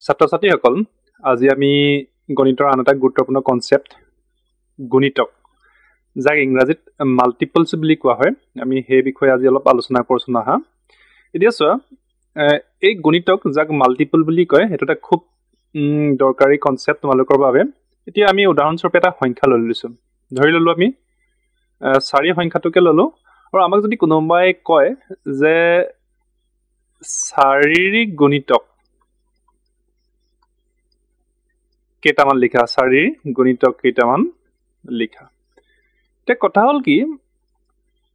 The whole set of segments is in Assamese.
ছাত্ৰ-ছাত্ৰীসকল আজি আমি গণিতৰ আন এটা গুৰুত্বপূৰ্ণ কনসেপ্ট গুণিতক যাক ইংৰাজীত মাল্টিপলছ বুলি কোৱা হয় আমি সেই বিষয়ে আজি অলপ আলোচনা কৰিছো না এতিয়া চোৱা এই গুণিতক যাক মাল্টিপল বুলি কয় এটা এটা খুব দৰকাৰী কনসেপ্ট তোমালোকৰ বাবে এতিয়া আমি উদাহৰণস্বৰূপে এটা সংখ্যা লৈ লৈছো ধৰি ললো আমি 4 সংখ্যাটোকে ললো আৰু আমাক যদি কোনোবাই কয় যে শাৰীৰিক গুণিতক কেইটামান লিখা শাৰীৰিক গুণিতক কেইটামান লিখা তে কথা হল কি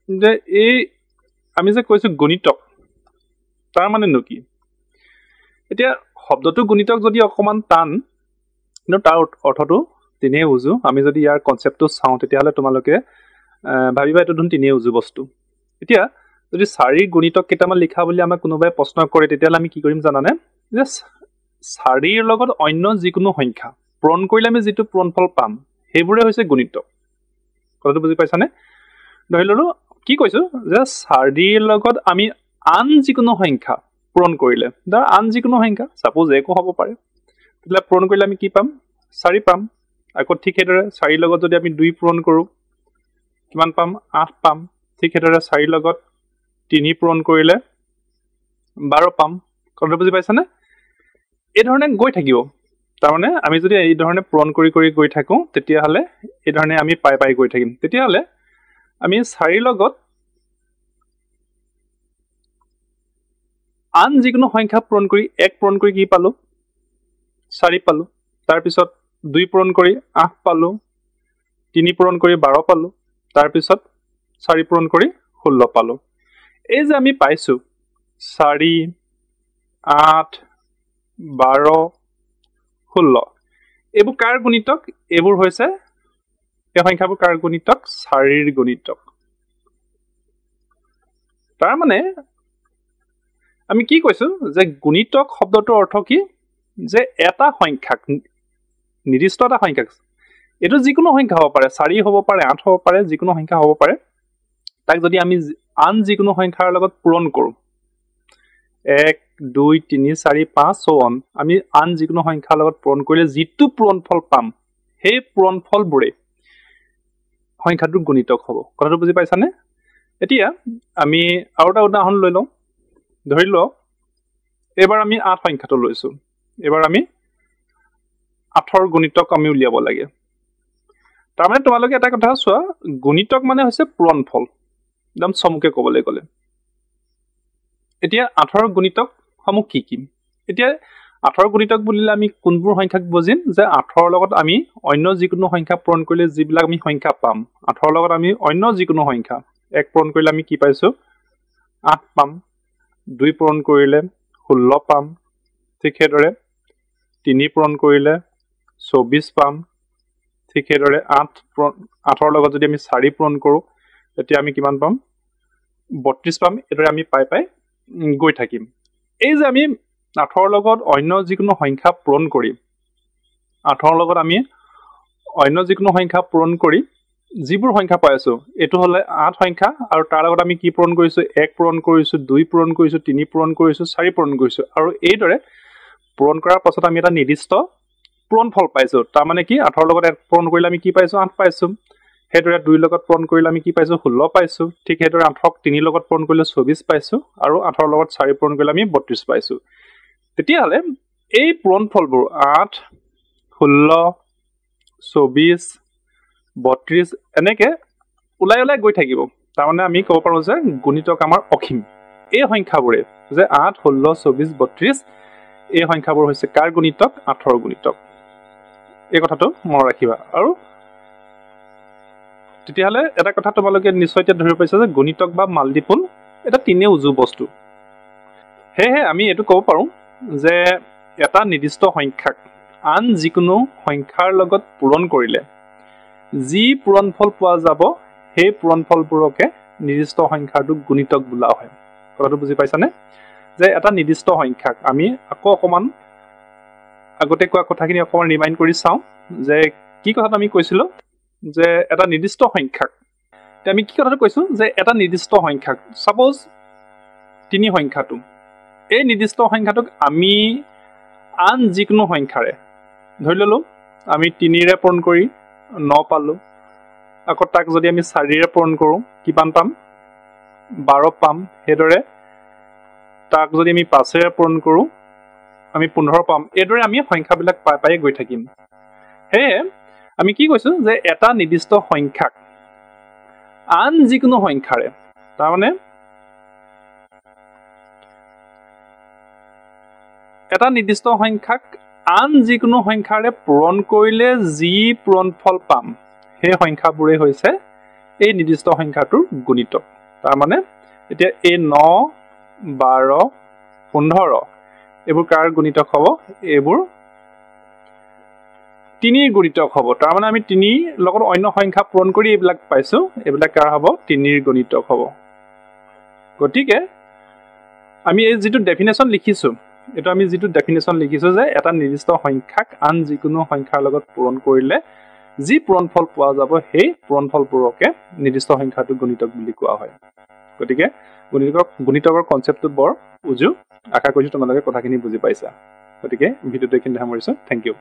যে এই আমি যে কৈছো গুণিতক তাৰ মানে নো কি এতিয়া শব্দটো গুণিতক যদি অকমান টান কিন্তু তাৰ অৰ্থটো তিনিয়ে উজু আমি যদি ইয়াৰ কনসেপ্টটো চাও তেতিয়াহলে তোমালোকে ভাবিবা এটো ধুন তিনিয়ে উজু বস্তু এতিয়া যদি শাৰীৰিক গুণিতক কেইটামান লিখা বুলি আমাক কোনোবাই প্ৰশ্ন কৰে তেতিয়াহলে আমি কি কৰিম জানানে যে শাৰীৰ লগত অন্য যিকোনো সংখ্যা পূৰণ কৰিলে আমি যেটো পূৰণফল পাম হেইবোৰে হৈছে গুণিতক কথাটো বুজি পাইছানে ধৰি ললো কি কৈছো যে শাৰীৰ লগত আমি আন যিকোনো সংখ্যা পূৰণ কৰিলে ধৰ আন যিকোনো সংখ্যা সাপোজ একো হ'ব পাৰে তেতিয়া পূৰণ কৰিলে আমি কি পাম 4 পাম আকৌ ঠিক হেদৰে 4 লগত যদি আমি 2 পূৰণ কৰো কিমান পাম 8 পাম ঠিক হেদৰে 4 লগত 3 পূৰণ কৰিলে 12 পাম কথাটো বুজি পাইছানে এই ধৰণে গৈ থাকিব তাৰমানে আমি যদি এই ধৰণে পূৰণ কৰি গৈ থাকো তেতিয়াহলে এই ধৰণে আমি পাই গৈ থাকিম তেতিয়াহলে আমি 4 লগত আন যিকোনো সংখ্যা পূৰণ কৰি 1 পূৰণ কৰি কি পালো 4 পালো তাৰ পিছত 2 পূৰণ কৰি 8 পালো 3 পূৰণ কৰি 12 পালো তাৰ পিছত 4 পূৰণ কৰি 16 পালো এই যে আমি পাইছো 4 8 12 16 এইবোৰ কাৰ গুণিতক এইবোৰ হৈছে এই সংখ্যাবোৰ কাৰ গুণিতক শাৰীৰ গুণিতক তাৰ মানে আমি কি কৈছো যে গুণিতক শব্দটোৰ অৰ্থ কি যে এটা সংখ্যাক নিৰ্দিষ্ট এটা সংখ্যাক এটো যিকোনো সংখ্যা হ'ব পাৰে 4 হ'ব পাৰে 8 হ'ব পাৰে যিকোনো সংখ্যা হ'ব পাৰে তাক যদি আমি আন যিকোনো সংখ্যাৰ লগত পূৰণ কৰো 1 2 3 4 5 so on আমি আন যিকোনো সংখ্যাৰ লগত পূৰণ কৰিলে যেটো পূৰণফল পাম সেই পূৰণফলবোৰে সংখ্যাটোৰ গুণিতক হ'ব কথাটো বুজি পাইছানে এতিয়া আমি আৰু এটা উদাহৰণ লৈ লওঁ ধৰি লও এবাৰ আমি 8 সংখ্যাটো লৈছো এবাৰ আমি 8 ৰ গুণিতক আমি উলিয়াব লাগে তাৰমানে তোমালোকে এটা কথা চোৱা গুণিতক মানে হৈছে পূৰণফল একদম চমুকে ক'বলৈ গ'লে এতিয়া 8 ৰ গুণিতক সমূহ কি কি এতিয়া 8 ৰ গুণিতক বুলিলে আমি কোনবোৰ সংখ্যাক বুজিম যে 8 ৰ লগত আমি অন্য যিকোনো সংখ্যা পূৰণ কৰিলে যিবিলাক আমি সংখ্যা পাম 8 ৰ লগত আমি অন্য যিকোনো সংখ্যা 1 পূৰণ কৰিলে আমি কি পাইছো 8 পাম 2 পূৰণ কৰিলে 16 পাম ঠিক হেদৰে 3 পূৰণ কৰিলে 24 পাম ঠিক হেদৰে 8 ৰ লগত যদি আমি 4 পূৰণ কৰো তেতিয়া আমি কিমান পাম 32 পাম এদৰে আমি পাই গৈ থাকিম এই যে আমি 8 ৰ লগত অন্য যিকোনো সংখ্যা পূৰণ কৰি 8 ৰ লগত আমি অন্য যিকোনো সংখ্যা পূৰণ কৰি যিবোৰ সংখ্যা পাই আছো এটো হলে 8 সংখ্যা আৰু তাৰ লগত আমি কি পূৰণ কৰিছো 1 পূৰণ কৰিছো 2 পূৰণ কৰিছো 3 পূৰণ কৰিছো 4 পূৰণ কৰিছো আৰু এই দৰে পূৰণ কৰাৰ পাছত আমি এটা নিৰ্দিষ্ট পূৰণফল পাইছো তাৰ মানে কি 8 ৰ লগত 1 পূৰণ কৰিলে আমি কি পাইছো 8 পাইছো হেদৰে 2 লগত পূৰণ কৰিলে আমি কি পাইছো 16 পাইছো ঠিক হেদৰে 8 ক 3 লগত পূৰণ কৰিলে 24 পাইছো আৰু 8 ৰ লগত 4 পূৰণ কৰিলে আমি 32 পাইছো তেতিয়াহলে এই পূৰণফলবোৰ 8 16 24 32 এনেকে উলাই গৈ থাকিব তাৰমানে আমি ক'ব পাৰো যে গুণিতক আমাৰ অসীম এই সংখ্যাবোৰে যে 8 16 24 32 এই সংখ্যাবোৰ হৈছে কাৰ গুণিতক 8 ৰ গুণিতক এই কথাটো মনত ৰাখিবা আৰু তেতিয়াহলে এটা কথা তোমালোকে নিশ্চয় ধৰি পাইছা যে গুণিতক বা মাল্টিপল এটা তিনিয়ে উজু বস্তু হেহে আমি এটো ক'ব পাৰো যে এটা নিৰ্দিষ্ট সংখ্যাক আন যিকোনো সংখ্যাৰ লগত পূৰণ কৰিলে যি পূৰণফল পোৱা যাব সেই পূৰণফলবোৰকে নিৰ্দিষ্ট সংখ্যাটোক গুণিতক বোলা হয় কথাটো বুজি পাইছানে যে এটা নিৰ্দিষ্ট সংখ্যাক আমি আকৌ অকমান আগতে কোৱা কথাখিনি অকমান ৰিমাইন্ড কৰি চাও যে কি কথাটো আমি কৈছিলো যে এটা নিৰ্দিষ্ট সংখ্যাক আমি কি কথাটো কৈছো যে এটা নিৰ্দিষ্ট সংখ্যাক সাপোজ 3 সংখ্যাটো এই নিৰ্দিষ্ট সংখ্যাটোক আমি আন যিকোনো সংখ্যাৰে ধৰি ললো আমি 3ৰে পূৰণ কৰি 9 পালো আকৌ তাক যদি আমি 4ৰে পূৰণ কৰো কিমান পাম 12 পাম হেদৰে তাক যদি আমি 5ৰে পূৰণ কৰো আমি 15 পাম এদৰে আমি সংখ্যাবিলাক পাই গৈ থাকিম হে আমি কি কৈছো যে এটা নিৰ্দিষ্ট সংখ্যাক আন যিকোনো সংখ্যাৰে তাৰ মানে এটা নিৰ্দিষ্ট সংখ্যাক আন যিকোনো সংখ্যাৰে পূৰণ কৰিলে যি পূৰণফল পাম সেই সংখ্যাবোৰে হৈছে এই নিৰ্দিষ্ট সংখ্যাটোৰ গুণিতক তাৰ মানে এতিয়া এই 9 12 15 এইবোৰ কাৰ গুণিতক হ'ব এইবোৰ 3ৰ গুণিতক হ'ব তাৰ মানে আমি 3 লগত অন্য সংখ্যা পূৰণ কৰি এইবিলাক পাইছো এইবিলাক কাৰ হ'ব 3ৰ গুণিতক হ'ব গতিকে আমি এই যেটো ডেফিনেশন লিখিছো এটা আমি যেটো ডেফিনেশন লিখিছো যে এটা নিৰ্দিষ্ট সংখ্যাক আন যিকোনো সংখ্যাৰ লগত পূৰণ কৰিলে যি পূৰণফল পোৱা যাব সেই পূৰণফলবোৰকে নিৰ্দিষ্ট সংখ্যাটো গুণিতক বুলি কোৱা হয় গতিকে গুণিতকৰ কনসেপ্টটো বৰ উজু আশা কৰিছো তোমালোকে কথাখিনি বুজি পাইছা গতিকে ভিডিওটো এখিনি সামৰিছো থ্যাংক ইউ